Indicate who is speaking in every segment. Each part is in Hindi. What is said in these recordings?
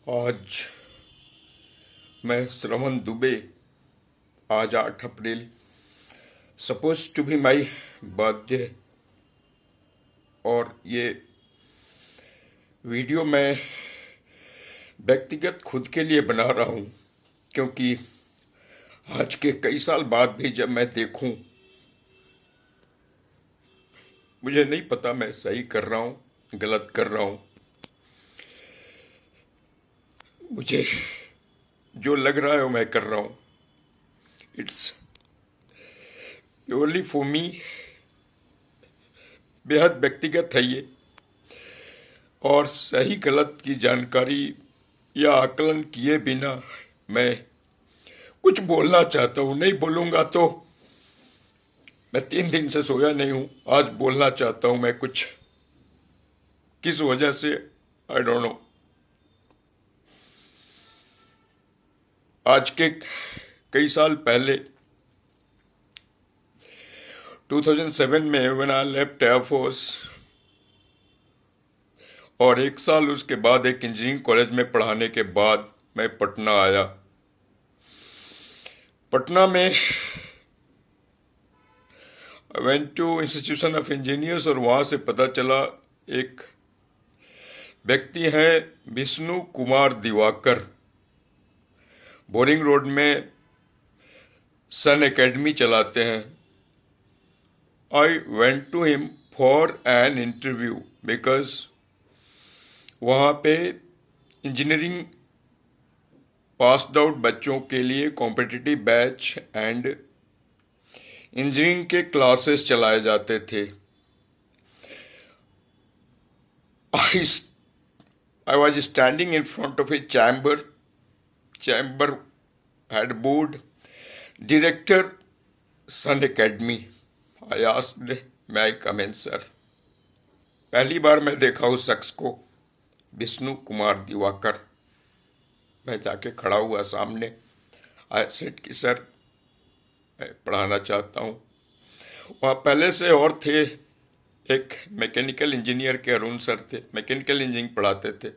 Speaker 1: आज मैं श्रवण दुबे। आज 8 April suppose to be my birthday. और ये वीडियो मैं व्यक्तिगत खुद के लिए बना रहा हूँ, क्योंकि आज के कई साल बाद भी जब मैं देखूं, मुझे नहीं पता मैं सही कर रहा हूँ गलत कर रहा हूँ। मुझे जो लग रहा है वो मैं कर रहा हूँ। It's purely for me. बेहद व्यक्तिगत है ये, और सही गलत की जानकारी या आकलन किए बिना मैं कुछ बोलना चाहता हूँ। नहीं बोलूंगा तो मैं 3 दिन से सोया नहीं हूँ। आज बोलना चाहता हूँ मैं कुछ, किस वजह से आई डोंट नो। आज के कई साल पहले 2007 में व्हेन आई लेफ्ट एयरफोर्स, और 1 साल उसके बाद एक इंजीनियरिंग कॉलेज में पढ़ाने के बाद मैं पटना आया। पटना में went to institution of engineers, और वहां से पता चला एक व्यक्ति हैं विष्णु कुमार दिवाकर, बोरिंग रोड में सन एकेडमी चलाते हैं। I went to him for an interview because वहाँ पे इंजीनियरिंग पास्ड आउट बच्चों के लिए कॉम्पिटिटिव बैच एंड इंजीनियरिंग के क्लासेस चलाए जाते थे। I was standing in front of a chamber. Chamber had board, Director, Sun Academy. I asked, may I come in, sir? पहली बार मैं देखा उस शख्स को, विष्णु कुमार दिवाकर। मैं जाके खड़ा हुआ सामने। आई सेड कि सर, मैं पढ़ाना चाहता हूँ। वहाँ पहले से और थे, एक मैकेनिकल इंजीनियर के अरुण सर थे, मैकेनिकल इंजीनियरिंग पढ़ाते थे।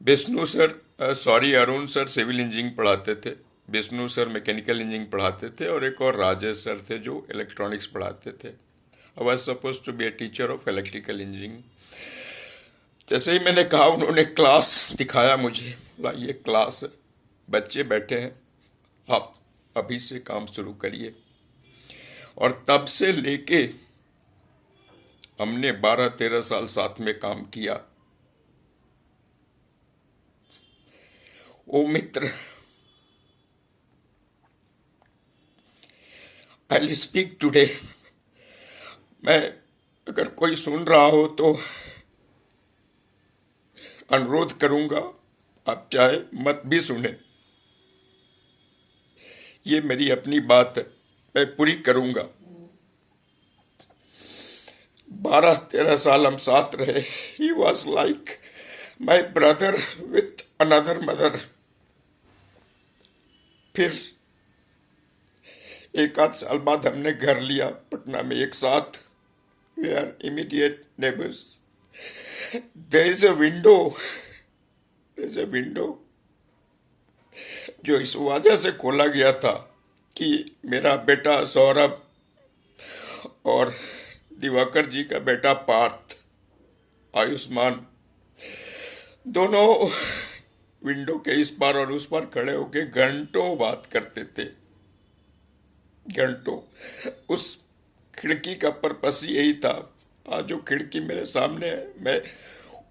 Speaker 1: Vishnu sir, sorry, Arun sir civil engineering पढ़ाते थे, विष्णु सर मैकेनिकल इंजीनियरिंग पढ़ाते थे, और एक और राजेश सर थे जो इलेक्ट्रॉनिक्स पढ़ाते थे। I was suppose to be a teacher of electrical engineering. जैसे ही मैंने कहा, उन्होंने क्लास दिखाया मुझे। बोला, ये क्लास है, बच्चे बैठे हैं, आप अभी से काम शुरू करिए। और तब से लेके हमने 12-13 साल साथ में काम किया। ओ मित्र, आई स्पीक टुडे। मैं, अगर कोई सुन रहा हो तो अनुरोध करूंगा, आप चाहे मत भी सुने। ये मेरी अपनी बात है, मैं पूरी करूंगा। 12-13 साल हम साथ रहे। He was like my brother with another mother. फिर 1 आध साल बाद हमने घर लिया पटना में एक साथ। We are immediate neighbours. There is a window, there is a window जो इस वजह से खोला गया था कि मेरा बेटा सौरभ और दिवाकर जी का बेटा पार्थ, आयुष्मान, दोनों विंडो के इस पार और उस पार खड़े होके घंटों बात करते थे। घंटों। उस खिड़की का पर्पस यही था। आज जो खिड़की मेरे सामने है, मैं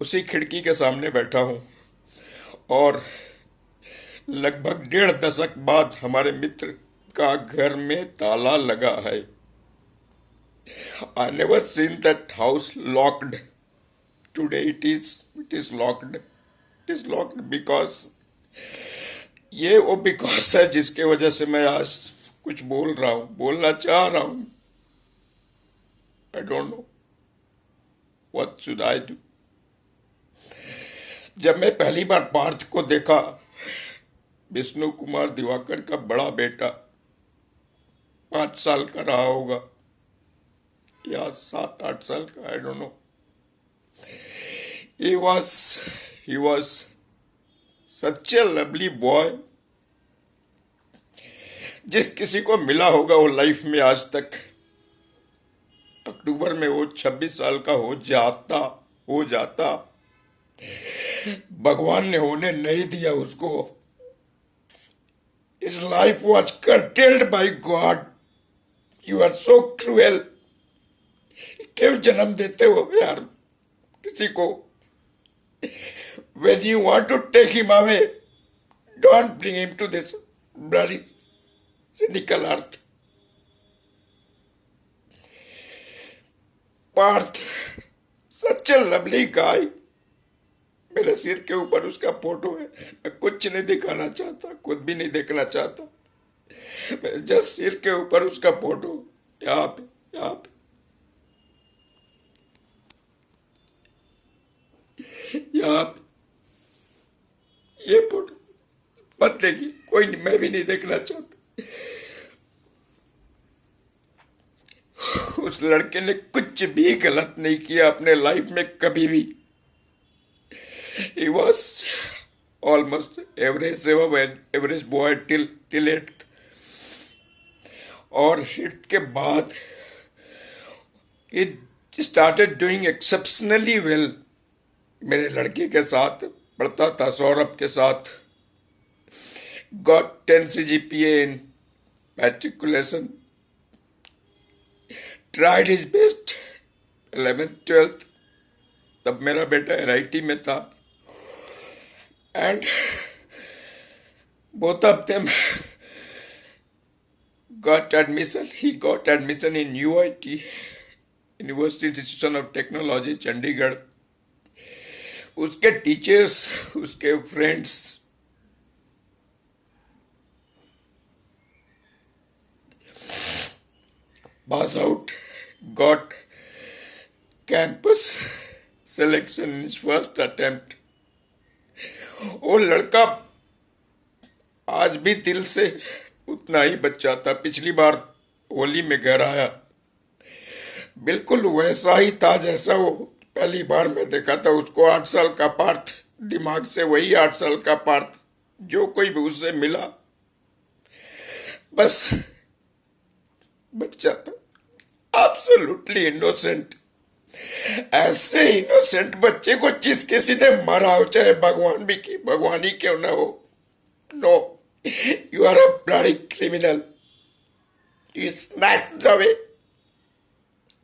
Speaker 1: उसी खिड़की के सामने बैठा हूं, और लगभग 1.5 दशक बाद हमारे मित्र का घर में ताला लगा है। I never seen that house locked. Today it is locked. It is locked because ये वो बिकॉज है जिसके वजह से मैं आज कुछ बोल रहा हूं, बोलना चाह रहा हूं। I don't know what should I do. जब मैं पहली बार पार्थ को देखा, विष्णु कुमार दिवाकर का बड़ा बेटा, 5 साल का रहा होगा या 7-8 साल का, I don't know. he was such A lovely boy. जिस किसी को मिला होगा वो लाइफ में आज तक, अक्टूबर में वो 26 साल का हो जाता, भगवान ने होने नहीं दिया उसको। His life was curtailed by God. You are so cruel. क्यों जन्म देते हो यार किसी को? When you want to take him away, don't bring him to this bloody cynical earth. Parth, such a lovely guy. मेरे सिर के ऊपर उसका फोटो है। मैं कुछ नहीं दिखाना चाहता, खुद भी नहीं देखना चाहता। मैं जस्ट सिर के ऊपर उसका फोटो, यहाँ पे ये फोटो मत देखिए, कोई नहीं, मैं भी नहीं देखना चाहता। उस लड़के ने कुछ भी गलत नहीं किया अपने लाइफ में कभी भी। He was almost average boy till 8th, और 8th के बाद it started doing exceptionally well। मेरे लड़के के साथ पढ़ता था, सौरभ के साथ। got 10 CGPA in matriculation, tried his best 11th 12th, तब मेरा बेटा NIT में था, and both of them got admission. He got admission in UIT, University Institution of Technology, Chandigarh. उसके टीचर्स, उसके friends pass out, got campus selection in his first attempt। वो लड़का आज भी दिल से उतना ही बच्चा था। पिछली बार होली में घर आया, बिल्कुल वैसा ही था जैसा वो पहली बार मैं देखा था उसको। 8 साल का पार्थ, दिमाग से वही 8 साल का पार्थ, जो कोई भी उससे मिला बस बच्चा था, एब्सोल्युटली इनोसेंट। ऐसे इनोसेंट बच्चे को जिस किसी ने मारा हो, चाहे भगवान ही क्यों ना हो, no, you are a bloody criminal. You snatched away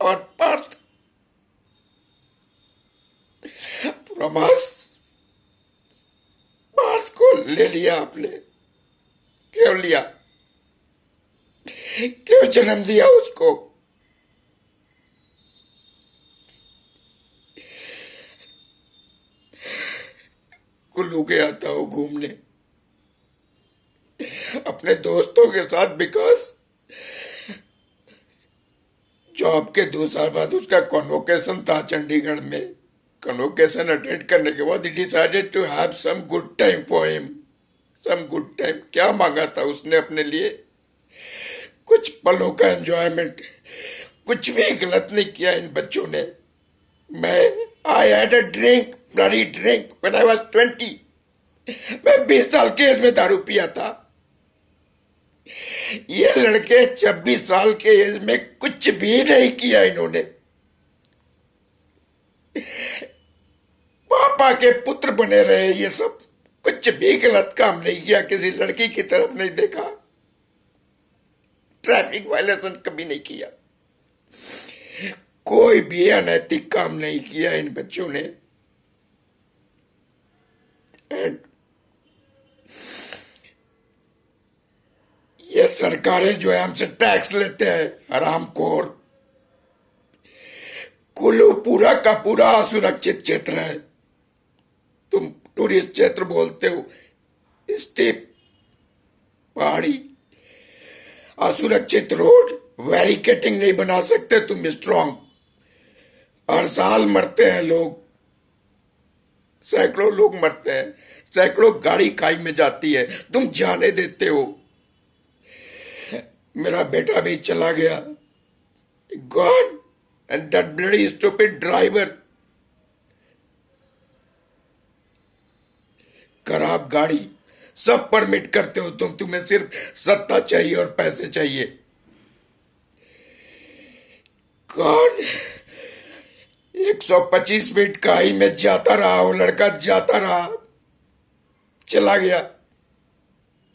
Speaker 1: और पार्थ प्रमास, पार्थ को ले लिया आपने। क्यों लिया? क्यों जन्म दिया उसको? कुल्लू गया था वो घूमने अपने दोस्तों के साथ, बिकॉज जॉब के 2 साल बाद उसका कॉन्वोकेशन था चंडीगढ़ में। कन्वोकेशन अटेंड करने के बाद he decided to have some good time for him, some good time। क्या मांगा था उसने अपने लिए? कुछ पलों का एंजॉयमेंट। कुछ भी गलत नहीं किया इन बच्चों ने। I had a drink, bloody drink when I was 20। मैं 20 साल के एज में दारू पिया था। ये लड़के 26 साल के एज में कुछ भी नहीं किया इन्होंने। पापा के पुत्र बने रहे ये सब, कुछ भी गलत काम नहीं किया, किसी लड़की की तरफ नहीं देखा, ट्रैफिक वायलेशन कभी नहीं किया, कोई भी अनैतिक काम नहीं किया इन बच्चों ने। एंड ये सरकारें जो है हमसे टैक्स लेते हैं, हरामखोर। कुल्लू पूरा का पूरा असुरक्षित क्षेत्र है। तुम टूरिस्ट क्षेत्र बोलते हो, स्टेप, पहाड़ी, असुरक्षित रोड, बैरिकेडिंग नहीं बना सकते तुम स्ट्रॉन्ग। हर साल मरते हैं लोग, सैकड़ों लोग मरते हैं, सैकड़ों गाड़ी खाई में जाती है, तुम जाने देते हो। मेरा बेटा भी चला गया, God, and that bloody stupid driver. खराब गाड़ी सब परमिट करते हो तुम, तुम्हें सिर्फ सत्ता चाहिए और पैसे चाहिए। कौन 125 फीट खाई में जाता रहा, वो लड़का जाता रहा, चला गया।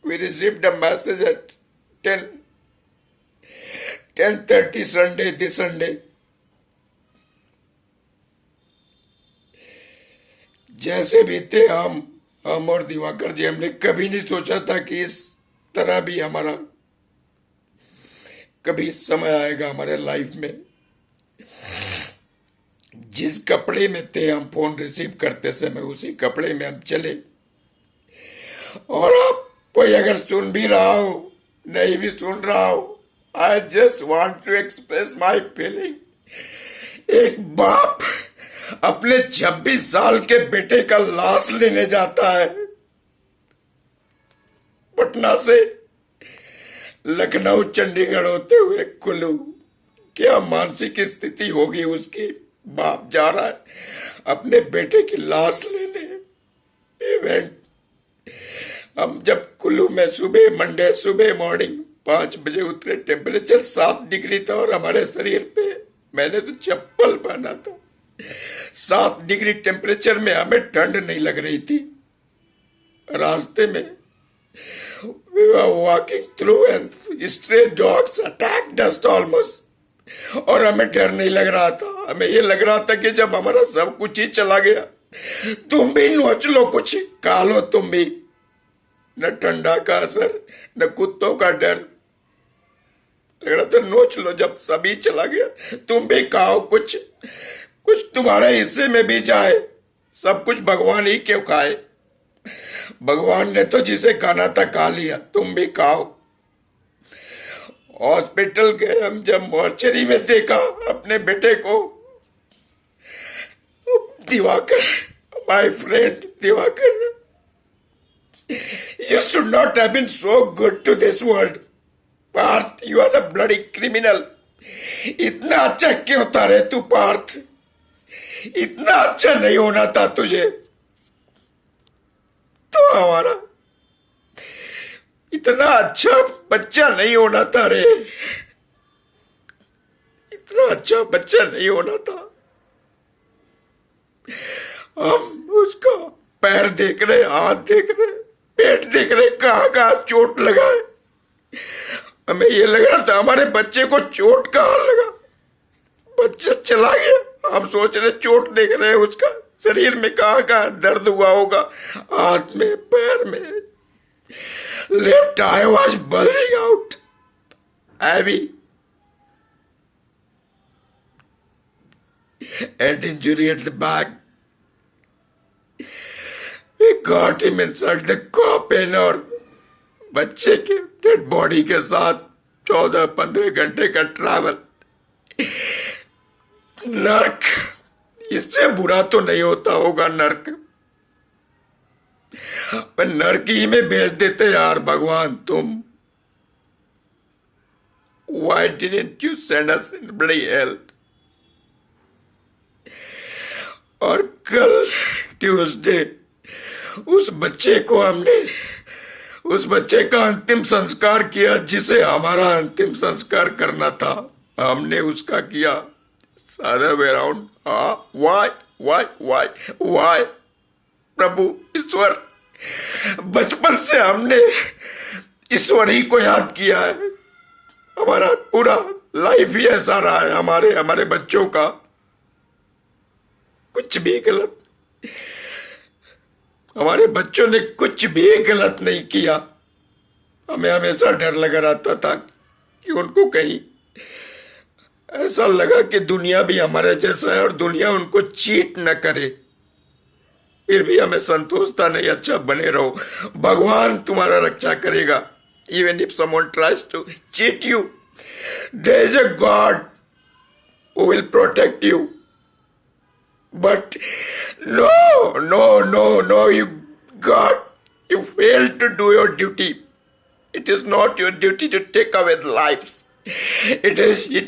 Speaker 1: We received a message at 10:30 Sunday, this Sunday. जैसे भी थे हम और दिवाकर जी, हमने कभी नहीं सोचा था कि इस तरह भी हमारा कभी समय आएगा हमारे लाइफ में। जिस कपड़े में थे हम फोन रिसीव करते समय, उसी कपड़े में हम चले। और आप कोई अगर सुन भी रहा हो, नहीं भी सुन रहा हो, I just want to express my feeling. एक बाप अपने 26 साल के बेटे का लाश लेने जाता है पटना से लखनऊ चंडीगढ़ होते हुए कुल्लू। क्या मानसिक स्थिति होगी उसकी। बाप जा रहा है अपने बेटे की लाश लेने। इवेंट हम जब कुल्लू में मंडे सुबह मॉर्निंग 5 बजे उतरे, टेम्परेचर 7 डिग्री था और हमारे शरीर पे, मैंने तो चप्पल पहना था, 7 डिग्री टेम्परेचर में हमें ठंड नहीं लग रही थी। रास्ते में we were walking through and stray dogs attacked us almost, और हमें डर नहीं लग रहा था। हमें ये लग रहा था कि जब हमारा सब कुछ ही चला गया, तुम भी नोच लो, कुछ खा लो तुम भी। न ठंडा का असर, न कुत्तों का डर, लग रहा था नोच लो, जब सभी चला गया तुम भी खाओ, कुछ तुम्हारे हिस्से में भी जाए। सब कुछ भगवान ही क्यों खाए, भगवान ने तो जिसे खाना था खा लिया, तुम भी खाओ। हॉस्पिटल गए हम, जब मॉर्चरी में देखा अपने बेटे को, Diwakar, my friend Diwakar, you should not have been so good to this world. Parth, you are a bloody criminal. इतना अच्छा क्यों था रे तू पार्थ, इतना अच्छा नहीं होना था तुझे तो, हमारा इतना अच्छा बच्चा नहीं होना था रे, इतना अच्छा बच्चा नहीं होना था। हम उसका पैर देख रहे, हाथ देख रहे, पेट देख रहे, कहाँ कहाँ चोट लगा है। हमें ये लग रहा था हमारे बच्चे को चोट कहाँ लगा, बच्चा चला गया, हम सोच रहे, चोट देख रहे हैं उसका शरीर में कहाँ कहाँ दर्द हुआ होगा, हाथ में, पैर में। Left I was bulging out heavy, head injury at the back. We got him inside the coffin और बच्चे के डेड बॉडी के साथ 14-15 घंटे का ट्रैवल। नर्क, इससे बुरा तो नहीं होता होगा नर्क, पर नर्क ही में भेज देते यार भगवान तुम। Why didn't you send us in bloody hell? और कल ट्यूसडे उस बच्चे का अंतिम संस्कार किया, जिसे हमारा अंतिम संस्कार करना था, हमने उसका किया सारा वे अराउंड। वाई प्रभु ईश्वर, बचपन से हमने ईश्वर ही को याद किया है, हमारा पूरा लाइफ ही ऐसा रहा है। हमारे बच्चों का कुछ भी गलत, हमारे बच्चों ने कुछ भी गलत नहीं किया। हमें हमेशा डर लगा रहता था कि उनको कहीं ऐसा लगा कि दुनिया भी हमारे जैसा है और दुनिया उनको चीट न करे। फिर भी हमें संतोष था, नहीं, अच्छा बने रहो, भगवान तुम्हारा रक्षा करेगा। Even if someone tries to cheat you, there is a God who will protect you. But no, you God, you failed to do your duty. It is not your duty to take away the lives. It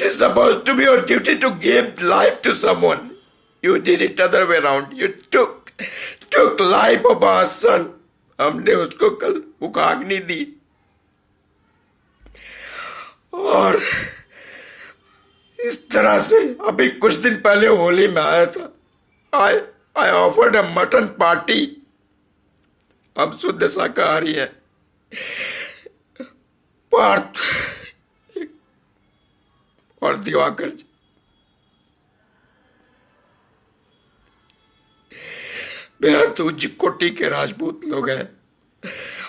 Speaker 1: is supposed to be your duty to give life to someone. You did it other way around. You took life of our son. हमने उसको कल मुखाग्नि दी और इस तरह से अभी कुछ दिन पहले होली में आया था। I I offered a mutton party. हम शुद्ध शाकाहारी हैं। पार्थ और दिवाकर जी, बेहद उच्च कोटि के राजपूत लोग हैं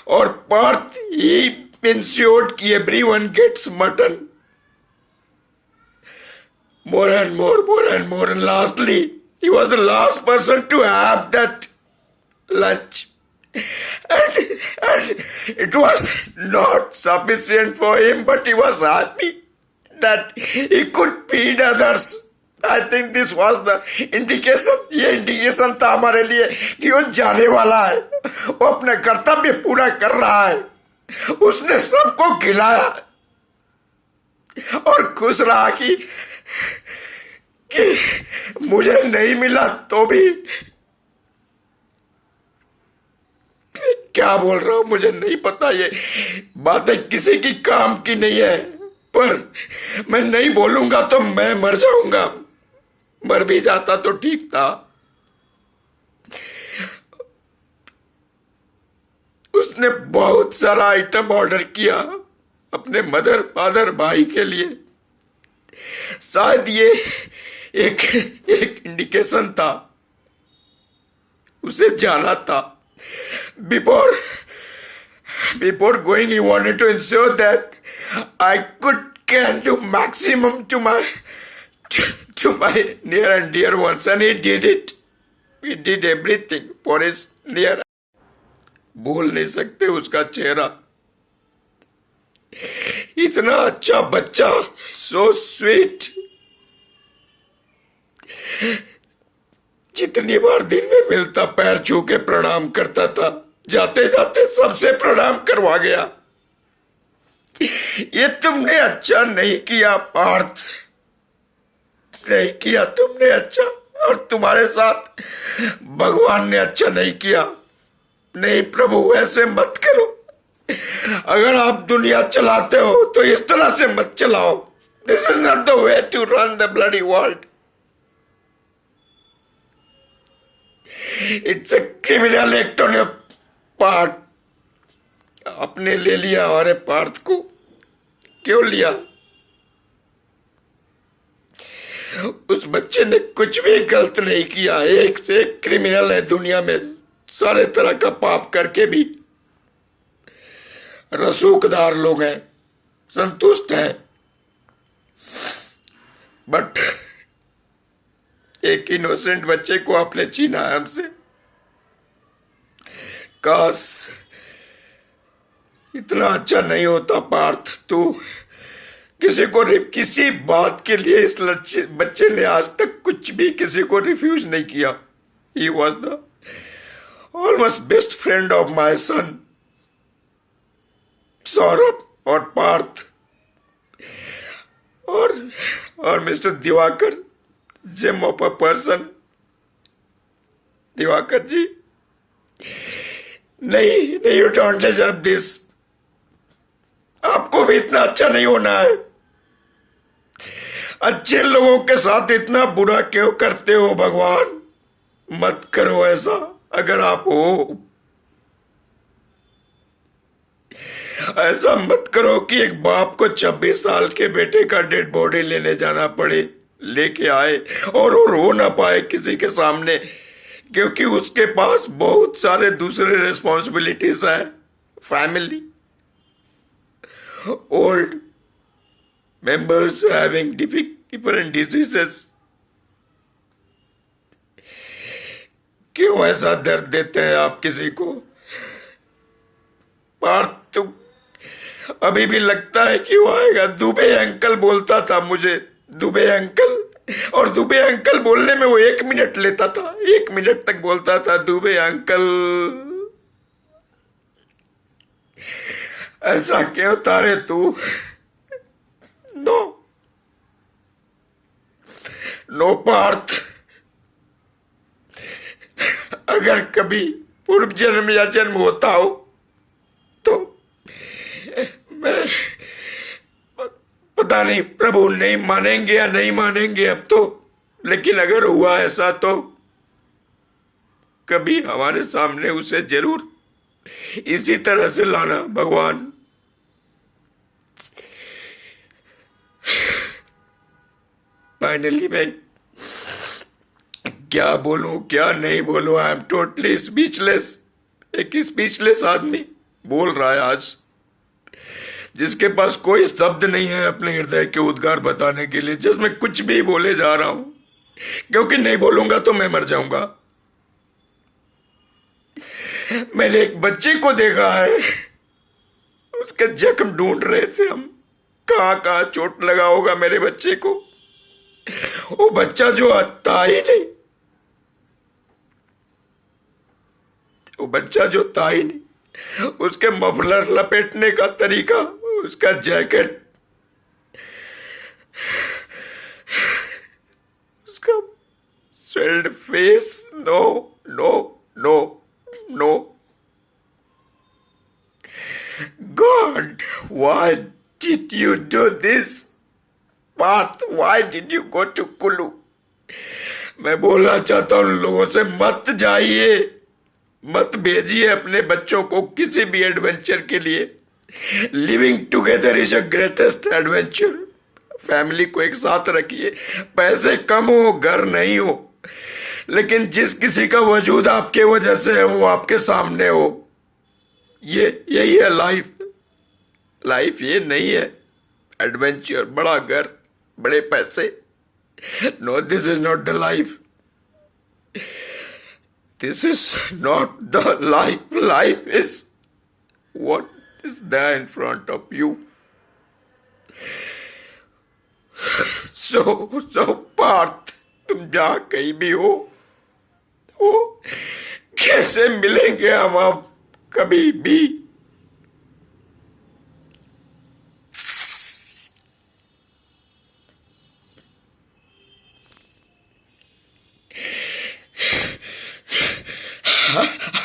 Speaker 1: और पार्थ ही इंश्योर्ड कि everyone gets mutton more and more, and lastly he was the last person to have that lunch, and it was not sufficient for him, but he was happy that he could feed others. I think this was the indication. ये इंडिकेशन था हमारे लिए कि वो जाने वाला है, वो अपने कर्तव्य पूरा कर रहा है। उसने सबको खिलाया और खुश रहा कि मुझे नहीं मिला तो भी। क्या बोल रहा हूं मुझे नहीं पता, ये बातें किसी की काम की नहीं है, पर मैं नहीं बोलूंगा तो मैं मर जाऊंगा। मर भी जाता तो ठीक था। उसने बहुत सारा आइटम ऑर्डर किया अपने मदर फादर भाई के लिए। शायद ये एक इंडिकेशन था, उसे जाना था। Before going, he wanted to ensure that I can do maximum to my near and dear ones, and he did it. He did everything for his near. भूल नहीं सकते उसका चेहरा। इतना अच्छा बच्चा, सो स्वीट। जितनी बार दिन में मिलता पैर छू के प्रणाम करता था, जाते जाते सबसे प्रणाम करवा गया। ये तुमने अच्छा नहीं किया पार्थ, नहीं किया तुमने अच्छा, और तुम्हारे साथ भगवान ने अच्छा नहीं किया। नहीं प्रभु, ऐसे मत करो। अगर आप दुनिया चलाते हो तो इस तरह से मत चलाओ। This is not the way to run the bloody world. It's a criminal act on your part. आपने ले लिया हमारे पार्थ को। क्यों लिया? उस बच्चे ने कुछ भी गलत नहीं किया। एक से एक क्रिमिनल है दुनिया में, सारे तरह का पाप करके भी रसूखदार लोग हैं, संतुष्ट हैं। बट एक इनोसेंट बच्चे को आपने छीना है हमसे। काश इतना अच्छा नहीं होता पार्थ। तू किसी बात के लिए इस बच्चे ने आज तक कुछ भी किसी को रिफ्यूज नहीं किया। He was the almost best friend of my son Saurabh और पार्थ और mister Diwakar, gem of a person. Diwakar ji, नहीं यू डोंट डिजर्व दिस। आपको भी इतना अच्छा नहीं होना है। अच्छे लोगों के साथ इतना बुरा क्यों करते हो भगवान? मत करो ऐसा। अगर आप हो, ऐसा मत करो कि एक बाप को 26 साल के बेटे का डेड बॉडी लेने जाना पड़े, लेके आए और वो रो ना पाए किसी के सामने, क्योंकि उसके पास बहुत सारे दूसरे रिस्पॉन्सिबिलिटीज हैं। Family, old members having different diseases। क्यों ऐसा दर्द देते हैं आप किसी को? पार्थ, तुम अभी भी लगता है कि वो आएगा। दुबे अंकल बोलता था मुझे, दुबे अंकल, और दुबे अंकल बोलने में वो 1 मिनट लेता था, 1 मिनट तक बोलता था दुबे अंकल। ऐसा क्यों तारे तू? नो पार्थ। अगर कभी पूर्व जन्म या जन्म होता हो तो मैं, पता नहीं प्रभु नहीं मानेंगे या नहीं मानेंगे अब तो, लेकिन अगर हुआ ऐसा तो कभी हमारे सामने उसे जरूर इसी तरह से लाना भगवान। फाइनली मैं क्या बोलूं क्या नहीं बोलूं, आई एम टोटली स्पीचलेस। एक स्पीचलेस आदमी बोल रहा है आज, जिसके पास कोई शब्द नहीं है अपने हृदय के उद्गार बताने के लिए, जिसमें कुछ भी बोले जा रहा हूं, क्योंकि नहीं बोलूंगा तो मैं मर जाऊंगा। मैंने एक बच्चे को देखा है, उसके जख्म ढूंढ रहे थे हम, कहां कहां चोट लगा होगा मेरे बच्चे को। वो बच्चा जो था ही नहीं, वो बच्चा जो था ही नहीं, उसके मफलर लपेटने का तरीका, उसका जैकेट, उसका swelled face, no no no no. God, why did you do this? Parth, why did you go to Kulu? मैं बोलना चाहता हूं लोगों से, मत जाइए, मत भेजिए अपने बच्चों को किसी भी एडवेंचर के लिए। Living together is a greatest adventure. Family को एक साथ रखिए, पैसे कम हो, घर नहीं हो, लेकिन जिस किसी का वजूद आपके वजह से है वो आपके सामने हो। यही है लाइफ। लाइफ ये नहीं है एडवेंचर, बड़ा घर, बड़े पैसे। No, this is not the life. This is not the life. Life is what is there in front of you. So Parth, तुम जहां कहीं भी हो, वो कैसे मिलेंगे हम आप कभी भी।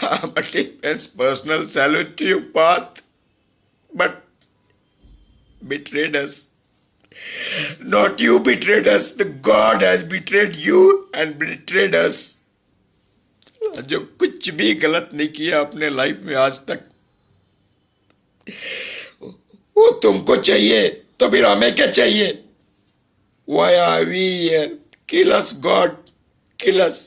Speaker 1: I'm a defense personal salute to you, Path, but betrayed us. Not you betrayed us, the God has betrayed you and betrayed us. जो कुछ भी गलत नहीं किया अपने लाइफ में आज तक, वो तुमको चाहिए, तो फिर हमें क्या चाहिए? Why are we here? Kill us, God, kill us.